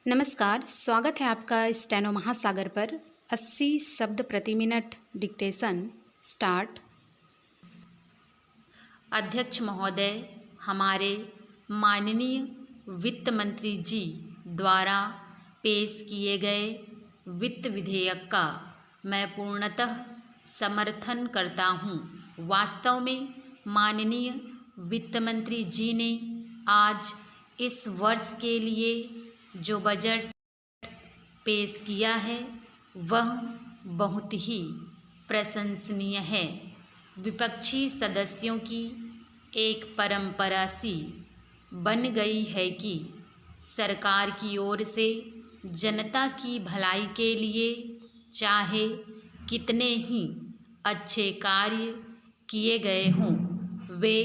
नमस्कार, स्वागत है आपका स्टेनो महासागर पर। 80 शब्द प्रति मिनट डिक्टेशन स्टार्ट। अध्यक्ष महोदय, हमारे माननीय वित्त मंत्री जी द्वारा पेश किए गए वित्त विधेयक का मैं पूर्णतः समर्थन करता हूं। वास्तव में माननीय वित्त मंत्री जी ने आज इस वर्ष के लिए जो बजट पेश किया है वह बहुत ही प्रशंसनीय है। विपक्षी सदस्यों की एक परंपरा सी बन गई है कि सरकार की ओर से जनता की भलाई के लिए चाहे कितने ही अच्छे कार्य किए गए हों, वे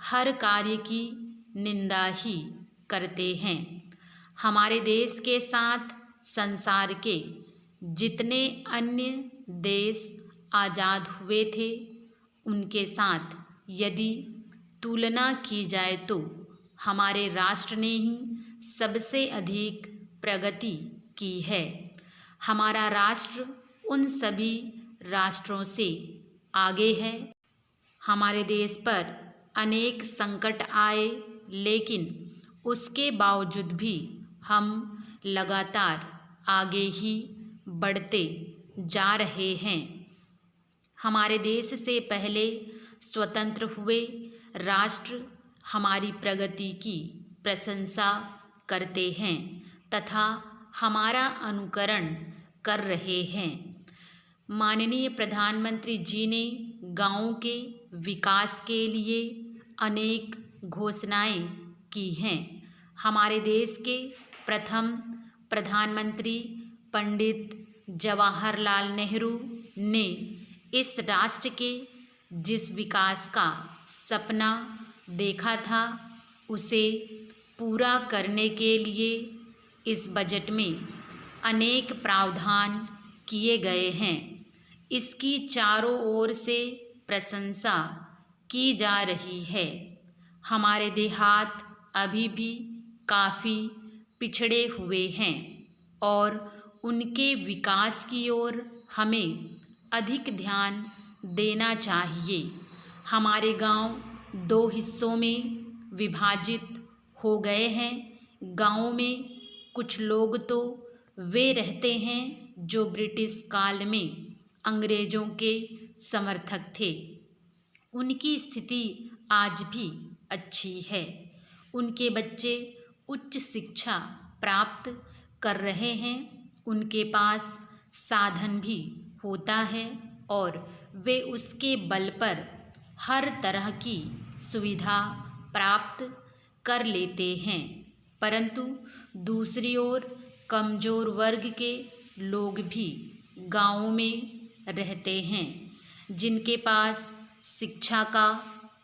हर कार्य की निंदा ही करते हैं। हमारे देश के साथ संसार के जितने अन्य देश आज़ाद हुए थे उनके साथ यदि तुलना की जाए तो हमारे राष्ट्र ने ही सबसे अधिक प्रगति की है। हमारा राष्ट्र उन सभी राष्ट्रों से आगे है। हमारे देश पर अनेक संकट आए, लेकिन उसके बावजूद भी हम लगातार आगे ही बढ़ते जा रहे हैं। हमारे देश से पहले स्वतंत्र हुए राष्ट्र हमारी प्रगति की प्रशंसा करते हैं तथा हमारा अनुकरण कर रहे हैं। माननीय प्रधानमंत्री जी ने गाँवों के विकास के लिए अनेक घोषणाएं की हैं। हमारे देश के प्रथम प्रधानमंत्री पंडित जवाहरलाल नेहरू ने इस राष्ट्र के जिस विकास का सपना देखा था उसे पूरा करने के लिए इस बजट में अनेक प्रावधान किए गए हैं। इसकी चारों ओर से प्रशंसा की जा रही है। हमारे देहात अभी भी काफ़ी पिछड़े हुए हैं और उनके विकास की ओर हमें अधिक ध्यान देना चाहिए। हमारे गांव दो हिस्सों में विभाजित हो गए हैं। गांवों में कुछ लोग तो वे रहते हैं जो ब्रिटिश काल में अंग्रेज़ों के समर्थक थे। उनकी स्थिति आज भी अच्छी है। उनके बच्चे उच्च शिक्षा प्राप्त कर रहे हैं। उनके पास साधन भी होता है और वे उसके बल पर हर तरह की सुविधा प्राप्त कर लेते हैं। परंतु दूसरी ओर कमज़ोर वर्ग के लोग भी गाँवों में रहते हैं, जिनके पास शिक्षा का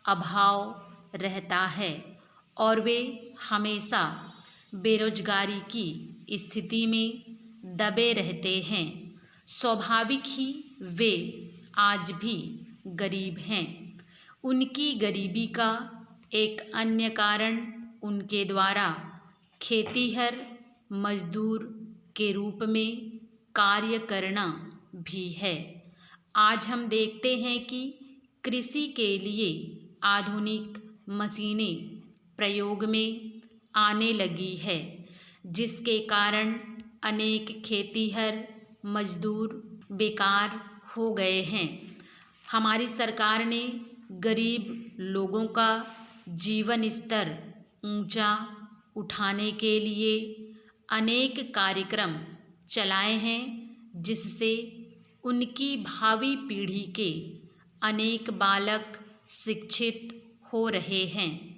अभाव रहता है और वे हमेशा बेरोजगारी की स्थिति में दबे रहते हैं। स्वाभाविक ही वे आज भी गरीब हैं। उनकी गरीबी का एक अन्य कारण उनके द्वारा खेतीहर मजदूर के रूप में कार्य करना भी है। आज हम देखते हैं कि कृषि के लिए आधुनिक मशीनें प्रयोग में आने लगी है, जिसके कारण अनेक खेतीहर मजदूर बेकार हो गए हैं। हमारी सरकार ने गरीब लोगों का जीवन स्तर ऊंचा उठाने के लिए अनेक कार्यक्रम चलाए हैं, जिससे उनकी भावी पीढ़ी के अनेक बालक शिक्षित हो रहे हैं।